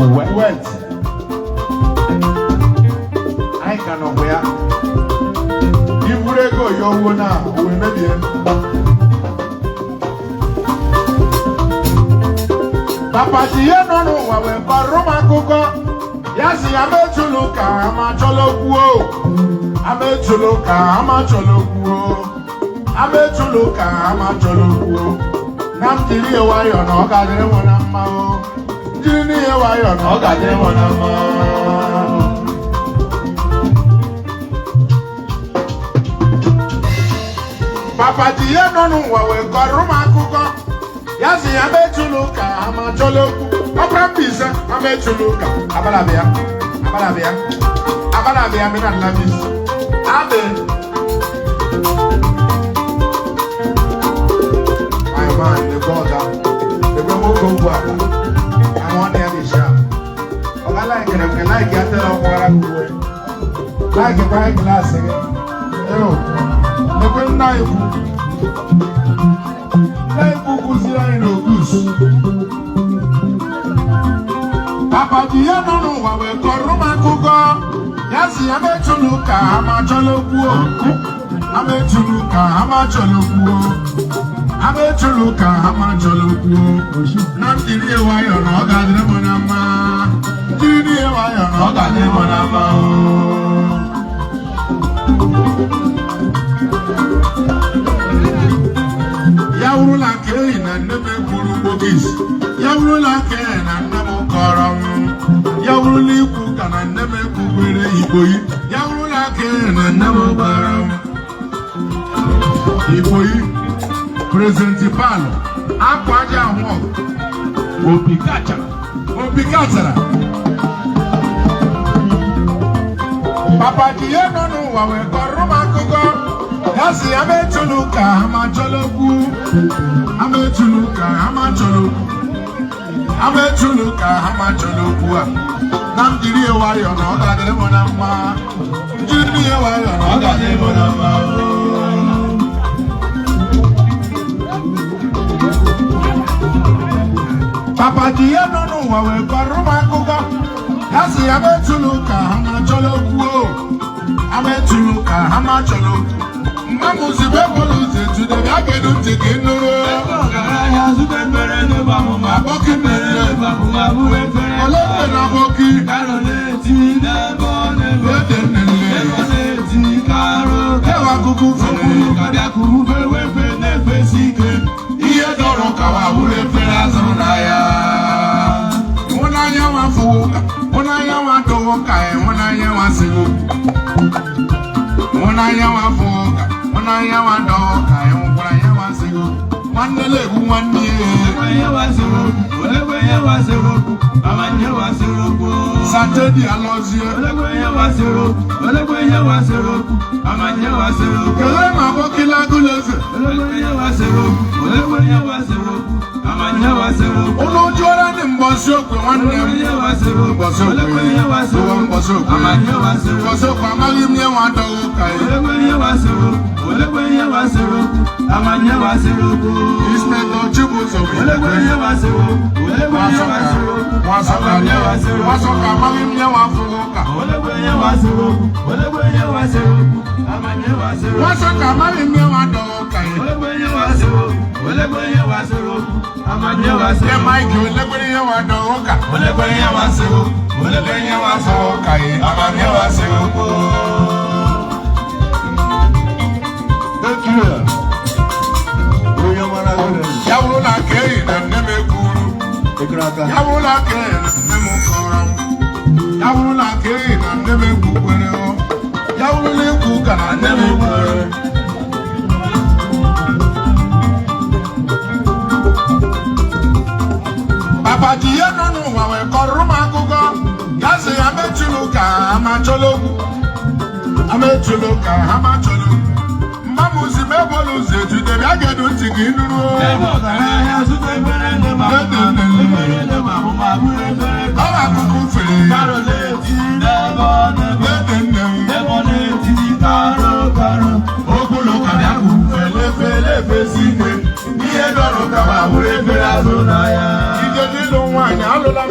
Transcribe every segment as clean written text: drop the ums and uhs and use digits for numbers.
wet. I cannot wear. If we go, you will now. We may be. Papa, you don't know what we're called Roman Coco. Yes, I'm a Chuluka, I'm a Cholokuo. I'm a Chuluka, I'm a Cholokuo. I'm a Chuluka, I'm a Cholokuo. Nam Tiri, why you're not gathering one of my own. Jini, why you're not gathering one of my Papa, you don't know what we're called Roman Coco. Yes, I'm a Chuluka, I'm a Choloku. I'm a Pisa, I'm a Chuluka. Abalabia, Abalabia, Abalabia, I'm not Lavis. Amen. My man, the God, the Gomo go back. I want to have a shop. I like it, I like it, I like a bright glass again. Oh, the good knife. Papa, do you know what we call Roman Coco? Yes, I'm a Chuluka, I'm a Cholokuo. I'm a Chuluka, I'm a Cholokuo. I'm a Chuluka, I'm a Cholokuo. Not the real why you're not gathering one of my. Do you know why you're not gathering one of my? Yaurula Kane and never Guru Bogis. Yaurula Kane and never Karam. Yauruli Kukan and never Kugure Iboi. Yaurula Kane and never Baram. Iboi, President Aquaja Walk. Opikacha. Papa, do you know what we call Roman Coco? Yes, I'm a Chuluka, I'm a Choloku. I'm a Chuluka, I'm a Choloku. I'm a Chuluka, I'm a Choloku. Nam Diri, why you're not gathering one of my. Diri, why you're not gathering one of my. Papa, do you know what we call Roman Coco? Yes, I'm a Chuluka, I'm a Choloku. I'm a Chuluka, I'm a Choloku. Mamuzi beboluze to the Yagedu Tikino. Aboki mere, Olete na boki. Ewa kuku fuku, kadiaku wewe nefe sike. Iye doro kawa ule fela zonaya. Mwana wa fuka, mwana wa toka, mwana wa sigo. Mwana wa fuka. I want to one level, 1 year. Saturday, I lost you. Papa, do you know what we call Roman Coco? Yes, I'm a Chuluka, I'm a Choloku. I'm a Chuluka, I'm a Choloku. Mamuzi beboluze to the Yagedu Tikino.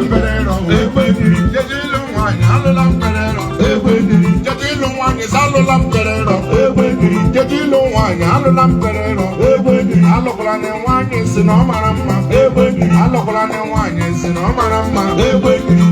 mberero ekwegiri jejilu nwanyị alụla mberero ekwegiri jejilu nwanyị salụla mberero ekwegiri jejilu nwanyị alụla mberero ekwegiri alụkwala na nwanyị si na ọ mara mma ekwegiri alụkwala na nwanyị si na ọ mara mma ekwegiri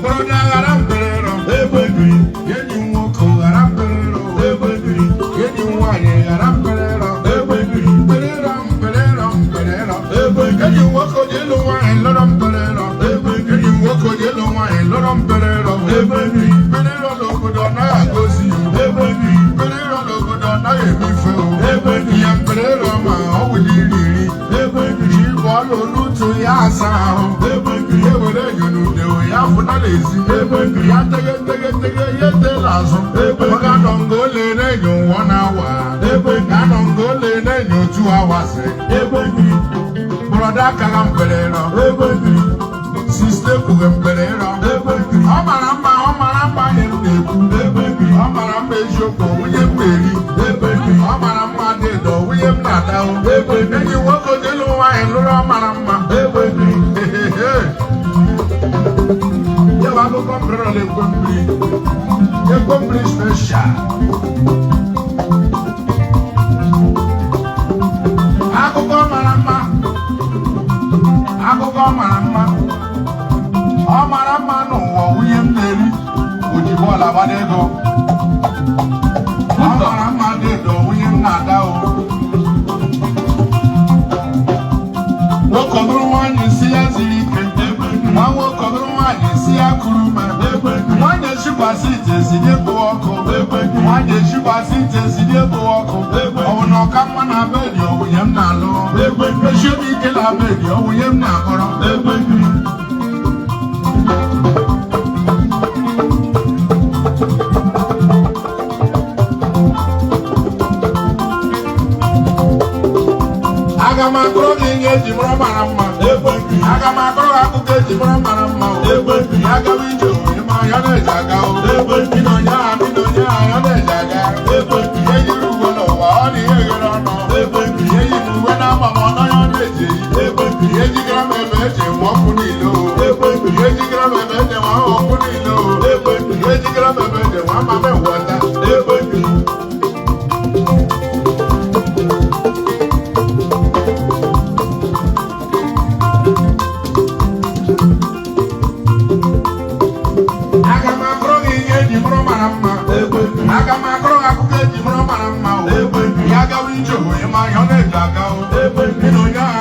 bụrụ na ghara mberero ekwegiri enyi nwoke ghara mberero ekwegiri enyi nwanyị ghara mberero ekwegiri mberero mberero mberero ekwegiri enyi nwoke jelu nwanyị lụrụ mberero ekwegiri enyi nwoke jelu nwanyị lụrụ mberero ekwegiri mberero n'obodo anaghị agozi ekwegiri mberero n'obodo anaghị emefe ekwegiri ya mberero ma ọ wụli iri ekwegiri bụ ọlụ n'otu ya asa ahụ ekwegiri ewere enyo n'ude ya fụna n'ezi ekwegiri ya tege ya etela azụ ekwegiri anọ nga ole na-enyo nwa na-awa ekwegiri anọ nga ole na-enyo 2 hours ekwegiri brọda akaga mberero ekwegiri siste kwuge mberero ekwegiri ọ mara mma ihe m na-ekwu ekwegiri ọ mara mma eziokwu nwunye m na-eri ekwegiri ọ mara mma dị edo nwunye m na-adahụ ekwegiri enyi nwoke jelu nwaanyị lụrụ ọ mara mma ekwegiri ya bụ akụkọ mberero na-ekwe mmiri special akụkọ mara mma ọ mara mma n'ụwa nwunye m na-eri ojibo ọla gbada ego ọ mara mma dị edo nwunye m na-ada nwoke bụrụ nwaanyị isi ya ziri ike nwa nwoke bụrụ nwaanyị isi ya kuru ume nwaanyị ejikwasị ite esinye bụ ọkụ nwaanyị ejikwasị ite esinye bụ ọkụ ọ bụ na ọka mma na bedi ọwụnye m na-alụ echie m ike na bedi ọwụnye m na-akpọrọ aga m akọrọ gị ihe eji mara mara mma aga m akọrọ gị akụkọ eji mara mara mma ya gawa ije onye ma ya na-eji aga ịnọ onye ahụ ya na-eji aga ihe yiri uwe n'ụwa ọ na ihe ghere ọnụ ihe yiri uwe na-agba m ọnọ ya ọ na-eji ihe jigara m ebe eji enwe ọkụ niile ihe jigara m ebe eji enwe ọkụ niile ihe jigara m ebe eji enwe ama m enweta aga m akọrọ gị akụkọ eji mara mara mma ya gawa ije onye ma ya na-eji aga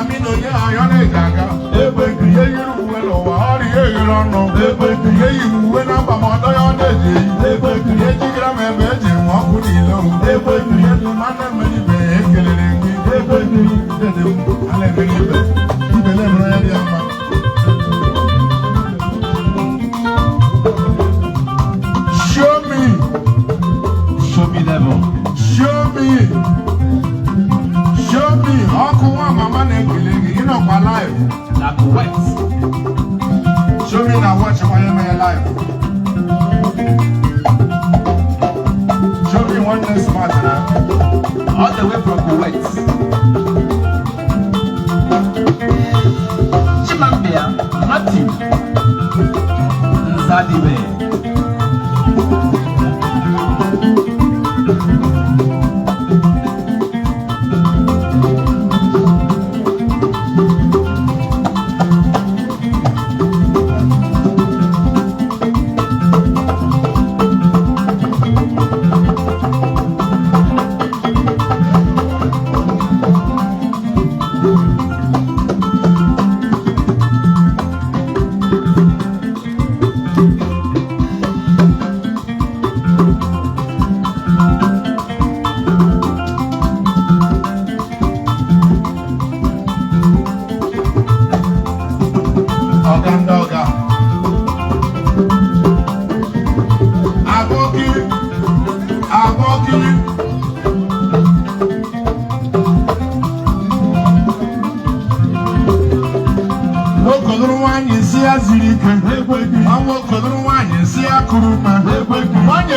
mi na onye agha ya na-eji aga ihe yiri uwe n'ụwa ọrụ ihe eghere ọnụ ihe yiri uwe na mba ma ọdọ ya ọ na-eji eyi ihe jigara m ebe eji enwe ọkụ niile ihe dị mmadụ emere ibe ya ekelere gị ala emere ibe ibele mere ya dị mma Show me. Oku Nwamama na-ekele gị ịnọkwa live na Kuwait. Show me na watch my live. Show me one day smart all the way from Kuwait. Chimambia Matthew Nzadibe.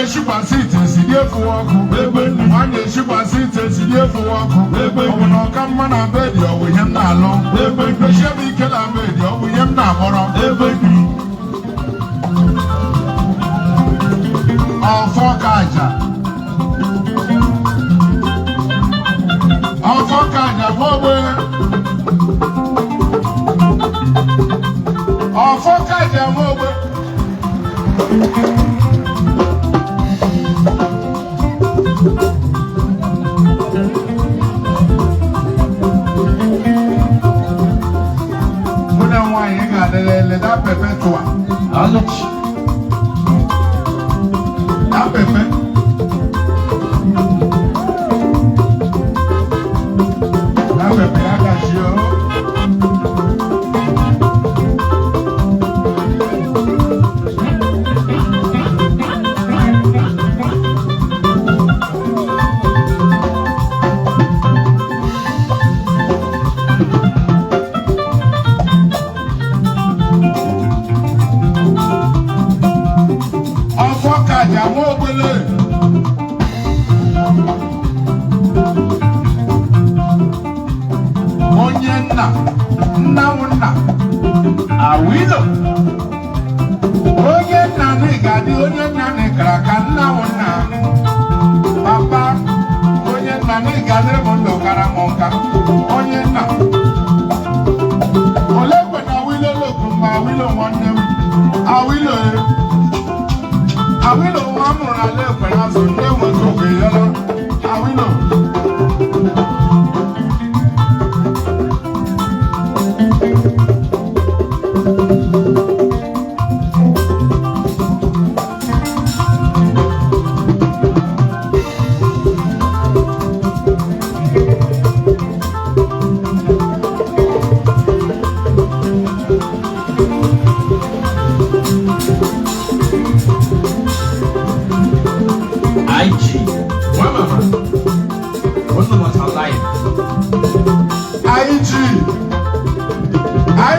na-eshikwasị ite sidie fụwa ọkụ nwa na-eshikwasị ite sidie fụwa ọkụ ọ bụ na ọka mma na bedi ọ bụ ihe m na-alụ mechie m ike na bedi ọ bụ ihe m na-akpọrọ ọfọ ka aja ma ogbe ọfọ ka aja ma ogbe muna nwaanyị ga-adịrịle da pepe tụwa alụchi da pepe ya gaji o àwọn ògbélé onye nna nna awilo onye nna n'ịgadị onye nna n'ịkara ka nna papa onye nna n'ịgadị bụ ndụ kara m nka onye nna ole kwe na awilo lokwu mgbe awilo nwanne m awilo awilo nwa m mụrụ n'ala ekwe ya so ndị nweta oge yọrọ awilo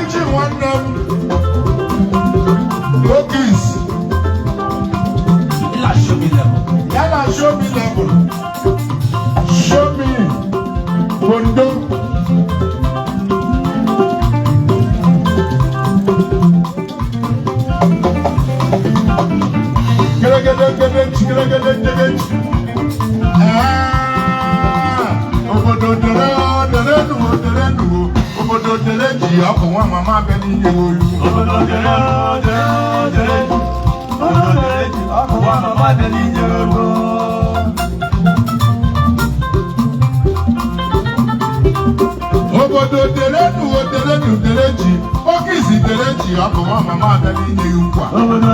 IG nwanne m Okis yala show me level show me Bondo gere obodo dere obodo dere ji ọkụ nwa mama bẹ n'ihe olu obodo dere ji ọkụ nwa mama bẹ n'ihe olu obodo dere ji Okisi dere ji ọkụ nwa mama bẹ n'ihe ukwa obodo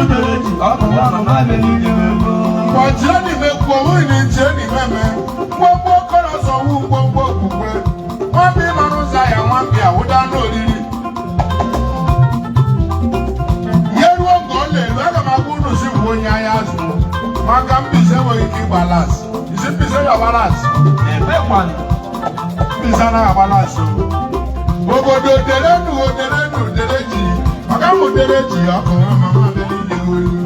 dere ji ọkụ nwa mama bẹ n'ihe olu kwajie n'ime kwuo nwunye nche n'ime gbogbo kọrọ sọwụ gbogbo okwukwe nwambi mara ụzọ ya nwambi awụda n'oriri ihe ruo nga ọ na-eru aga m agwa unu si bụ onye ahịa azụ maka mbise enweghị ike ịgbalas isi mbise ya gbalas mbise anaghị agbalas obodo derenu dere ji maka mụ dere ji ọkụ nwa mama bịa n'ile olu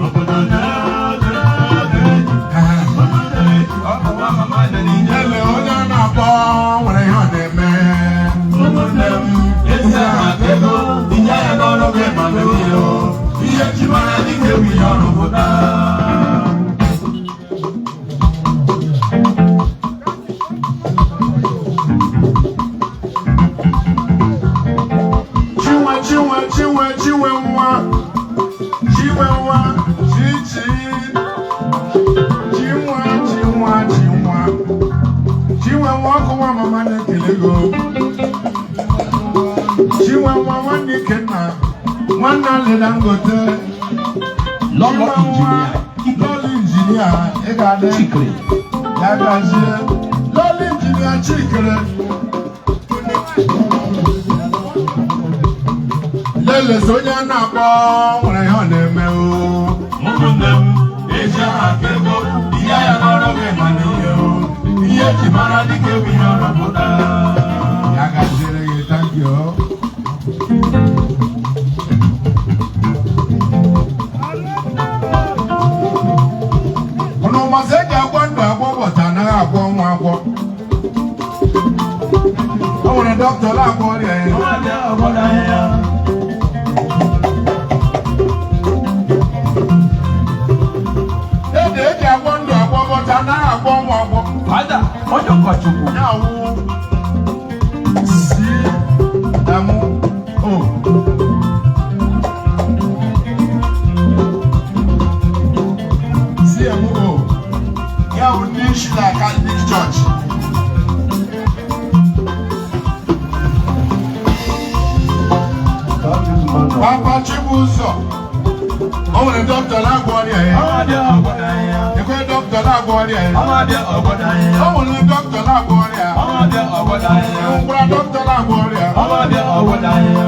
ele onye a na-akpọ nwere ihe ọ na-eme ihe ya n'ọrụ gị ma mebiyo ihe ji mara dịka ewu ihe ọrụ pụta chinwe nwa Chinwe nwa ọkụ nwa mama na-ekele go Chinwe nwa nwanne Ikenna nwanne Alịla Ngote lọlọ injinia ị ga-adị ya gazie lọlọ injinia Chikere lelezi onye a na-akpọ nwere ihe ọ na-eme ụmụnne m eji aha ka ego ihe ya n'ọrụ gị ma n'ihe ihe ji mara dịka ewu ihe ọrụ pụta ya gaziere gị thank you doctor lágbọ́ọ̀rì ẹ̀yìn. ọmọdé ọgbọ́dọ̀ ẹ̀yà. Èdè èdè àgbọ̀ ndụ àgbọ̀ bọ̀tà náà àgbọ̀ ọmọ àgbọ̀. Fada, ọjọ́ kọ̀chukwu. Yàwó sí ẹ̀mú o. Sí ẹ̀mú o. Yàwó ní Shila Catholic Church. Papa Chibuzo. Ọmọ ní dọ́kítọ̀ lágbọ́ọ̀rì ẹ̀yìn. ọmọdé ọgbọ́dọ̀ ẹ̀yà. Ìpè dọ́kítọ̀ lágbọ́ọ̀rì ẹ̀yìn. ọmọdé ọgbọ́dọ̀ ẹ̀yà. Ọmọ ní dọ́kítọ̀ lágbọ́ọ̀rì ẹ̀yìn. ọmọdé ọgbọ́dọ̀ ẹ̀yà. Ìwúkúra dọ́kítọ̀ lágbọ́ọ̀rì ẹ̀yìn. ọmọdé ọgbọ́dọ̀ ẹ̀yà.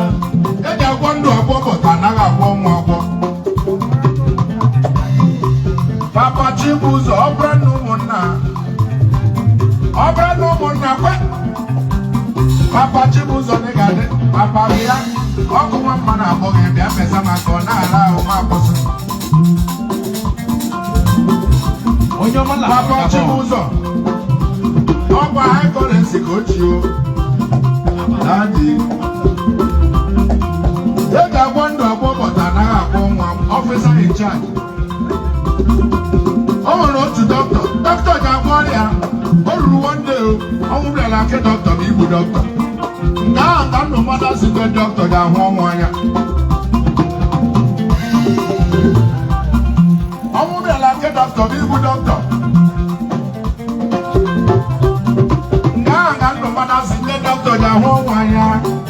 Eji agwọ ndụ agwọ bụta anaghị agwọ ụmụ agwọ. Papa Chibuzo, ọ bụrụ na ụmụnna kwe. Papa Chibuzo dị ga-adị. Papa bịa, ọkụ nwa mma na-abọ gị bịa mesa maka ọ na-ala ahụ ma akwụsị. Onye ọma na Papa Chibuzo, ọ bụ high currency ka o ji o. Daddy. They got one dog, but another officer in charge. Oh, no, to doctor. Doctor, Jaguaria. Oh, one day, oh, like a doctor, Igbo doctor. Now, no matter if the doctor, that one one. Oh, like a doctor, Igbo doctor. Now, no matter if the doctor, that one one.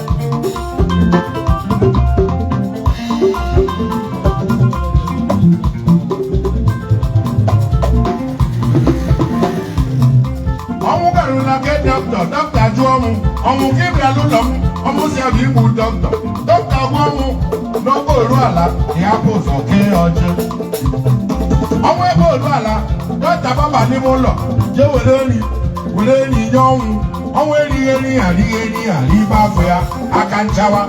Doctor Juomu, ọmụ nke bịara n'ụlọ m, ọmụ si abụ igbu dọkịta. Dọkịta gwa ọmụ n'ọgbọ oru ala ya bụ ụzọ kee ọjị. Ọmụ ebe oru ala, dọkịta baba n'ime ụlọ, jee were nri nye ọnwụ. Ọnwụ erighị nri ibe afọ ya, aka nchawa,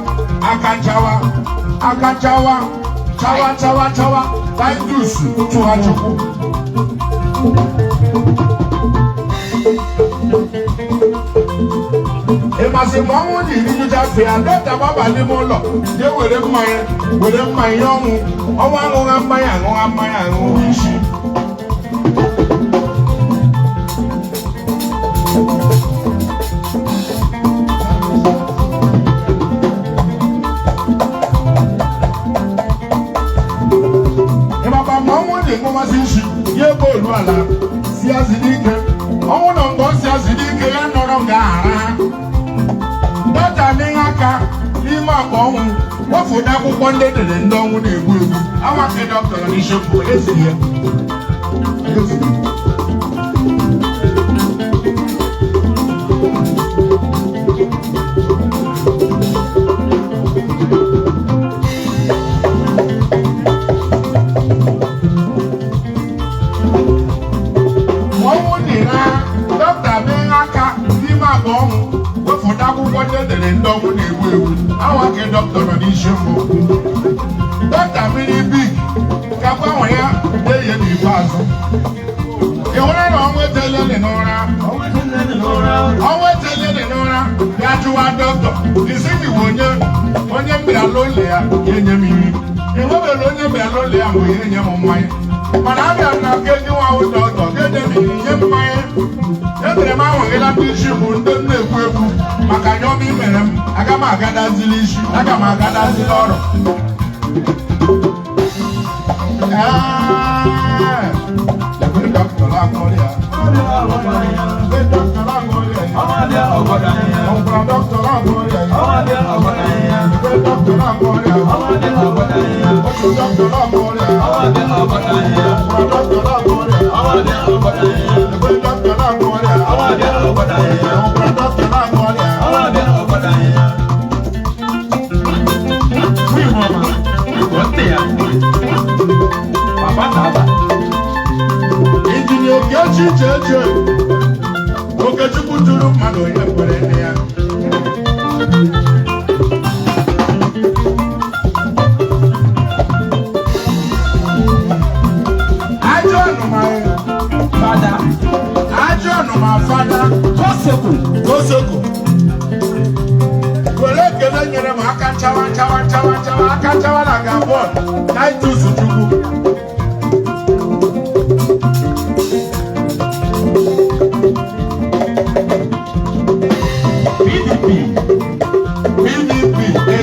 chawa, taịtus tụha chukwu. Ịmasị ma ọnwụ dị irijucha fe ya dọkịta gbaba n'ime ụlọ jee were mmanya ọnwụ aṅụgha mmanya aṅụgha isi. Ịmakwa ma ọnwụ dị ṅụmasị isi ya ebe olu ala si azị n'ike. Ọnwụ nọ mgbe ọ si azị n'ike ya nọrọ nga aghara ha. Dọkịta n'ihe aka n'ime akpa ọnwụ wefuta akwụkwọ ndị edere ndị ọnwụ na-egbu egbu. Awake dọkịta nọ n'ishekwu ezighị ya. Ọnwụ dị na dọkịta n'ihe aka n'ime akpa ọnwụ wefuta akwụkwọ ndị edere ndị ọnwụ na-egbu egbu. Awake dọkịta nọ n'ishekwu. Dọkịta mmiri big ka gbanwe ya na-eyi n'ikpeazụ. Ị hụrụ na ọnwụ etelele n'ụra? Ọnwụ etelele n'ụra ya jụwa dọkịta isi gị bụ onye mbịara n'ụlọ ya ga-enye m iri. Ị nwebere onye mbịara n'ụlọ ya mgbe ya enye m mmanya. Mana abịara m na nke gị nwa ahụ dọkịta ga-enye m iri nye mmanya. Ebere m ahụghịla ndị isi bụ ndị m na-ekwu ekwu maka nye ọma i mere m aga m agadazili isi aga m agadazili ọrụ. Injinia Okechukwu tụrụ mmadụ onye kwere nne ya. Ajọ ọnụma fada Toseku akachawa na Gabon na itusu chukwu PDP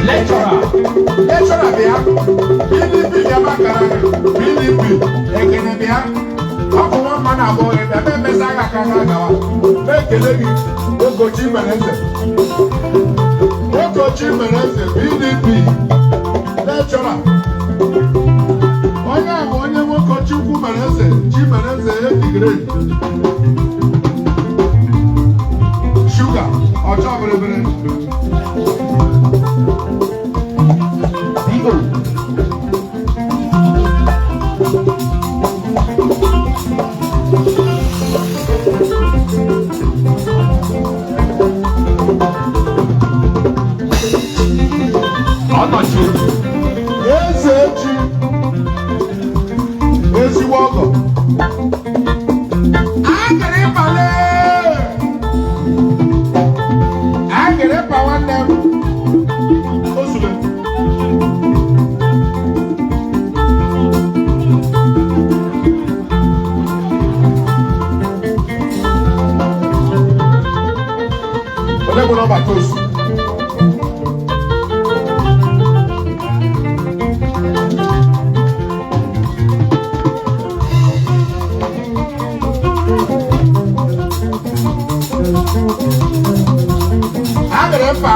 lecturer bịa PDP bịa makara PDP ekene bịa ọkụ nwa mma na abụọ ebe ebe mmesa aga aka na agawa na-ekele gị Okochi mere eze PDP lecturer onye a bụ onye nwoke Chukwu mere eze chi mere eze edigre shuga ọchọ bịrịbịrị eze ji ezigbo ọgọ agịrịpa nwanne m ozugbo onye bụ n'ọgbata ozu agịrịpa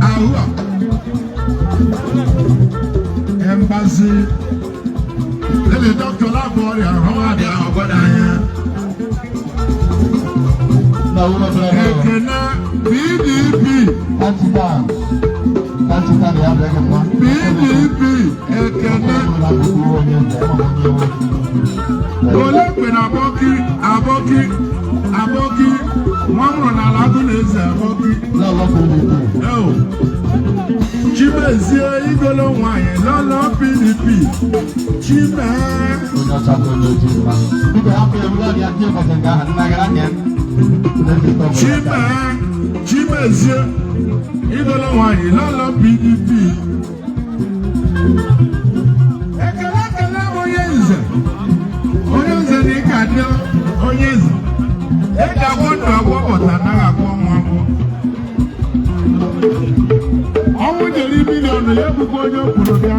ahụa embassy lele doctor labori ahụ adị ọgbada anya ekene PDP ekene ole mgbe na abọki nwa mụrụ n'ala agụ na-eze abọki Chimezie igolo nwanyị lọlọ PDP Chime Chimezie igolo nwanyị lọlọ PDP ekele onye nze na ịka dị onye nze ịka agwọ ndụ agwọpụta anaghị agwọ nwa agwọ ọnwụ deri miliọnụ ya ebubo onye okwuru bịa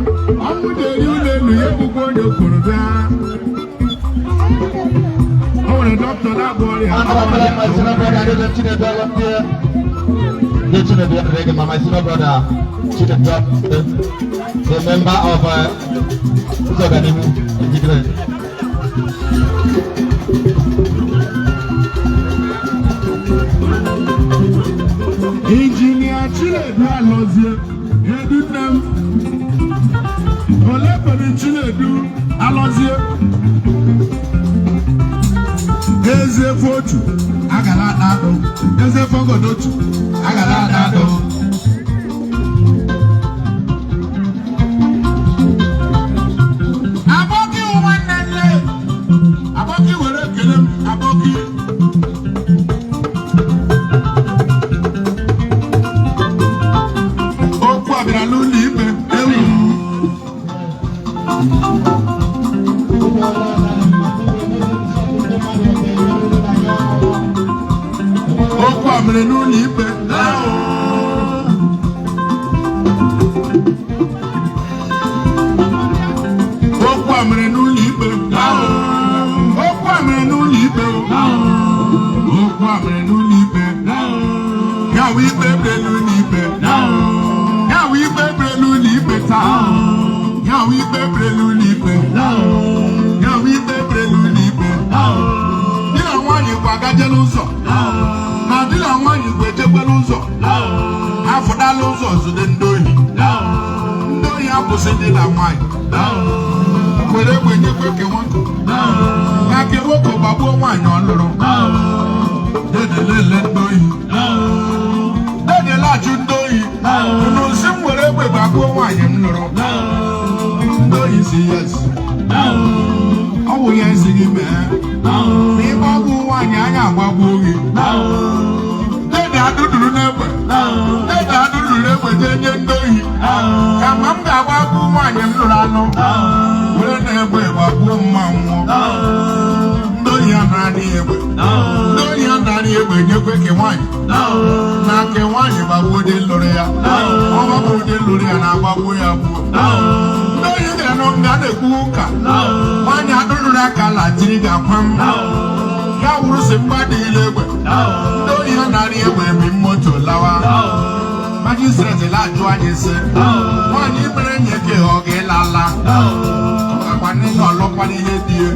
ọnwụ deri ụlọ elu ya ebubo onye okwuru bịa o nwere dọkịta na-agwọ ọrịa my senior brother, the member of Indigenous. Engineer Chinedu Alozie, Edinem, Olepere Chinedu Alozie, Eze Fotu, Agala Nado, Eze Fogodotu, Agala Nado. Aboki Uwanele, Aboki Were Kelem, Aboki. Okwu amere n'ụlọ ikpe we bebre lulipe. Ya we bebre lulipe. Dila wanyi kwa gajeluzo. Na dila wanyi kwa jekweluzo. Afuda luzo zude ndoi. Ndoi apuse dila wanyi. Kwele kwenye kweke wanko. Kake woko babu wanyi oloro. Dede lele ndoi. Dede laju ndoi. Nusim wele kwe babu wanyi mloro. Ndoi si yes. Owo yes gi me. Ni babu wanyi anya babu gi. Dede aduduru nebe. Dede aduduru nebe jenye ndoi. Kama mga babu wanyi mloro ano. Wele nebe babu mmanwo. Ndoi anani ebe. Ndoi anani ebe nyekwe ke wanyi. Na ke wanyi babu de lore ya. Babu de lore ya na babu ya bu. Ndoi de no ngane kuka. Wanyi aduduru akala jiriga kwam. Ya wuru simba di legbe. Ndoi anani ebe mi moto lawa. Magistrate la jo anyese. Wanyi mere nyeke oge lala. Akwani no ọlọ́pàá ni he die.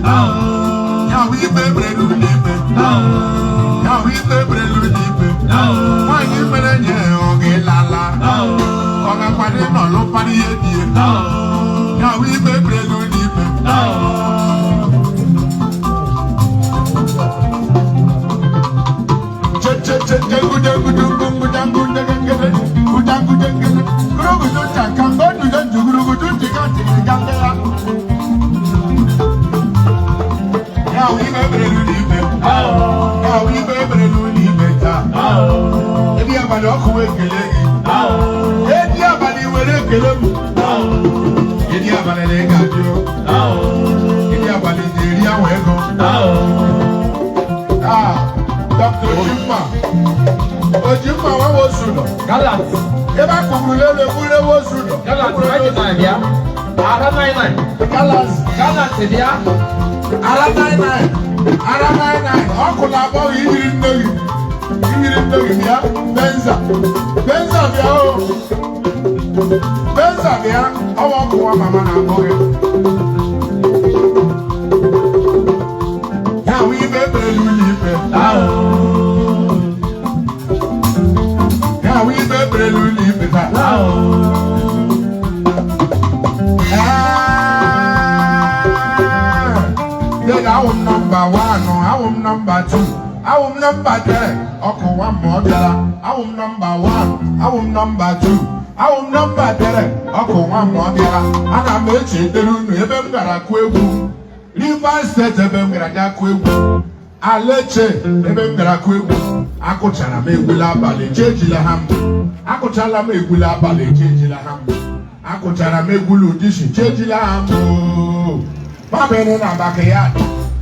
Ya wi bebre lu libe. Ya wi bebre lu libe. Wanyi mere nye oge lala. Akwani no ọlọ́pàá ni he die. Ya wi bebre lu libe. Che gude gudu gudangu degengere. Gudangu degengere. Gurugu dunta kangodu duntu gurugu dunti kanti gangela. Ya we bebre lu libe. Ya we bebre lu libe ta. Ebi abali okuwe kele gi. Ebi abali were kele mu. Ebi abali le gadio. Ebi abali deri awego. Dr. Ojimma wa wo suno. Galat. Eba kumule le kule wo suno. Galat right now dia. Ara 99. Galat dia. Ara 99. Ara 99. Okula bo yiri ndogi. Yiri ndogi bia. Benza bia o. Benza bia. Owo ko mama na boge. Ya wi bebre lu lipe. Ya wi bebre lu lipe ta. Awum number 1, awum number 2, awum number 3. Oko one more dala. Awum number 1, awum number 2, awum number 3. Oko one more dala. Ana mechi delu nu ebe mgara ku egwu. Rivers State ebe mgara ga ku egwu. Aleche ebe mgara ku egwu. Akụchara m egwula abalị chejila ha mbụ. Akụchala m egwula abalị chejila ha mbụ. Akụchara m egwula udishi chejila ha mbụ. Mabene na backyard.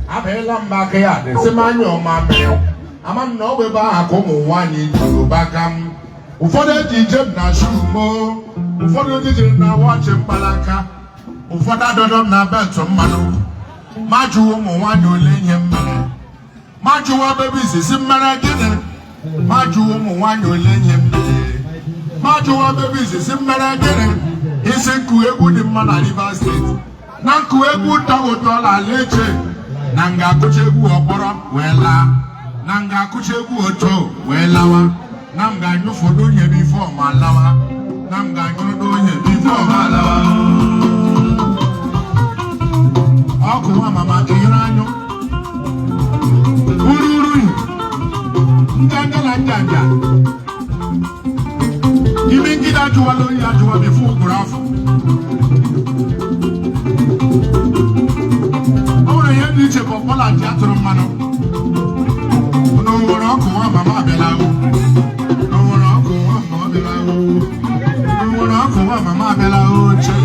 Abela backyard. Semanyo mame. Amam no we ba akomo wanyi Yoruba kam. Ụfọdụ ji jem na shumo. Ụfọdụ ji na watch mpalaka. Ụfọdụ adọdọ na belt mmanụ. Maju ụmụ nwanyị ole ihe mmere. Maju wa baby sisi mmere gịnị. Maju ụmụ nwanyị ole ihe mmere. Maju wa baby sisi mmere gịnị. Isi nku egwu dị mma na Rivers State. Na nku egwu tawotola leche. Na nga akụcha egwu ọkpọrọ wee laa. Na nga akụcha egwu oto wee lawa. Na nga anyụfọdụ onye bifo ma lawa. Na nga anyụrụdụ onye bifo ma lawa. Ọkụ nwa mama kere anyụ. Ururu. Njangala njanja. Imi nkịta ajụwala onye ajụwa bifo ụgbụrụ afọ. Iche popola ji atụrụ mmanụ. N'onwere ọkụ nwa mama abịala ahụ. N'onwere ọkụ nwa mama abịala ahụ. N'onwere ọkụ nwa mama abịala ahụ oche.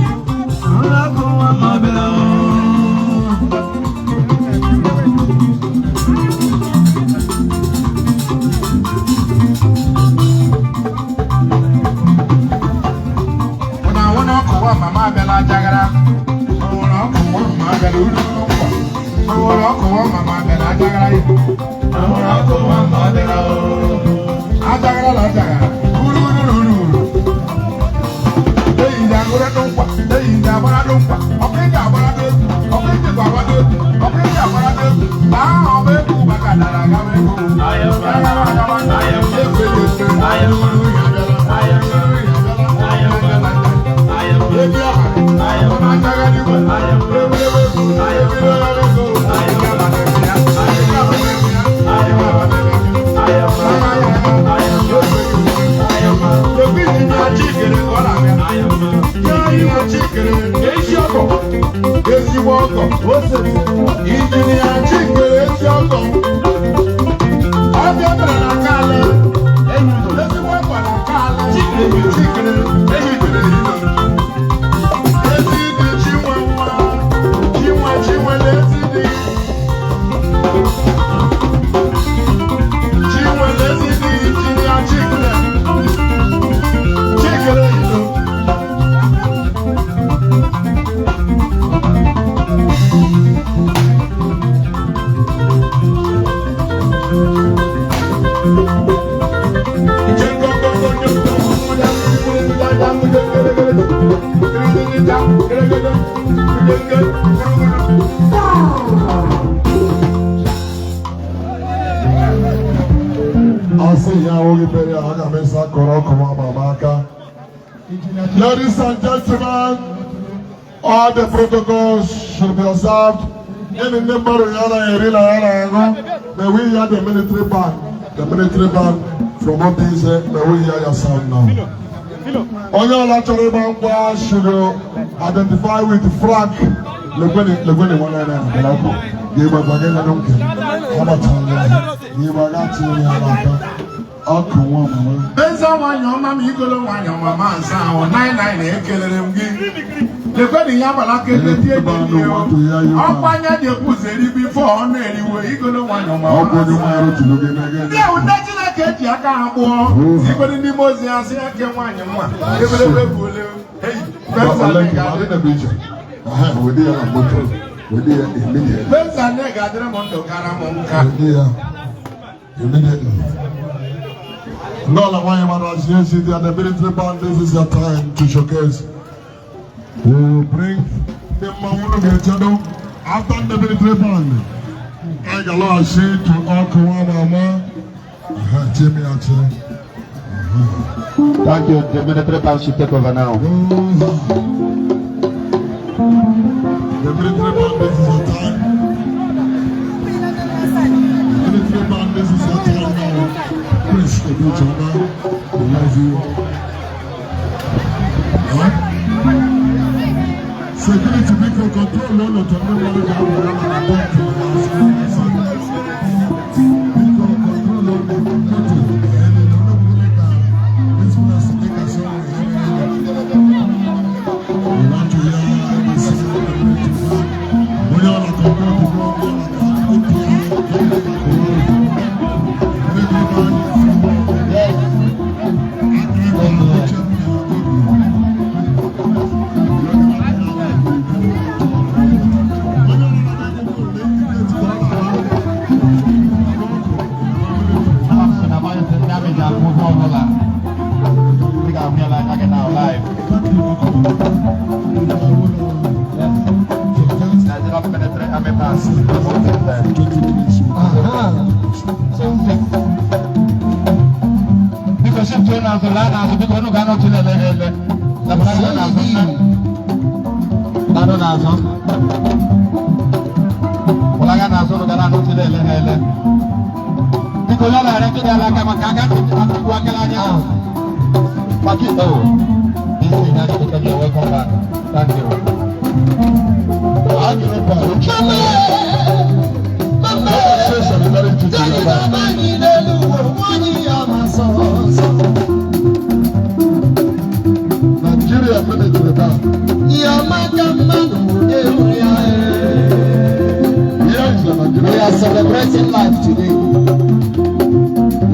N'onwere ọkụ nwa mama abịala ahụ. N'onwere ọkụ nwa mama abịala ajagara. N'onwere ọkụ nwa mama abịala uru. Awon ọkọ wọn mama bẹ̀rẹ̀ ajagara yìí. Awon ọkọ wọn mama bẹ̀rẹ̀ ooo. Ajagara la ajagara. Wúrúwúrúwúrú. Lẹ́yìn ìjà agbóró tó ń pa. Lẹ́yìn Ladies and gentlemen, all the protocols should be observed. May we hear the military band. The military band from what they say, may we hear your sound now. All your lateral band should identify with flag. Oku Nwamama. Prince Oku Nwamama Igbo Nwamama nsa ahụ 99 ekelere m gị. Lekwedi ya balaka eleti eji yo. Ọkwanya dị ekwuzeri before ọ na-eriwe Igbo Nwamama. Ọ bụ onye nwere otu n'oge n'ege. Ndị ụda Chineke eji aka ha kpụọ. Ikwedi ndị mozi asị eke nwanyị nwa. Ebelebe bụ ole. Hey, Prince Oku ga-adịrị m ndụ kara m nka. Immediately. No, I want you to see the military band. This is your time to showcase. We will bring the Mamuno Gachado after the military band. I got to say to Oku Nwamama. Jimmy, Thank you. The military band should take over now. The military band, this is your time. The military band, this is your time now. Prince Oku Nwamama, we love you. Security people control no to nobody that will run and attack you. People control no to this must take us on. We want to hear this. We all are control to go. Welcome back. Thank you. Nigeria military band. We are celebrating life today.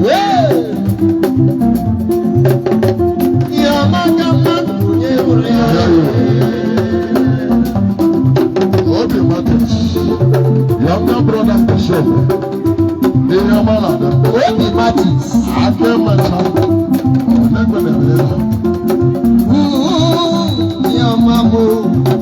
Yeah. Younger brother Bishop, the Yamala, the Matis, I came my son, Yamamu.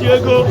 Diego.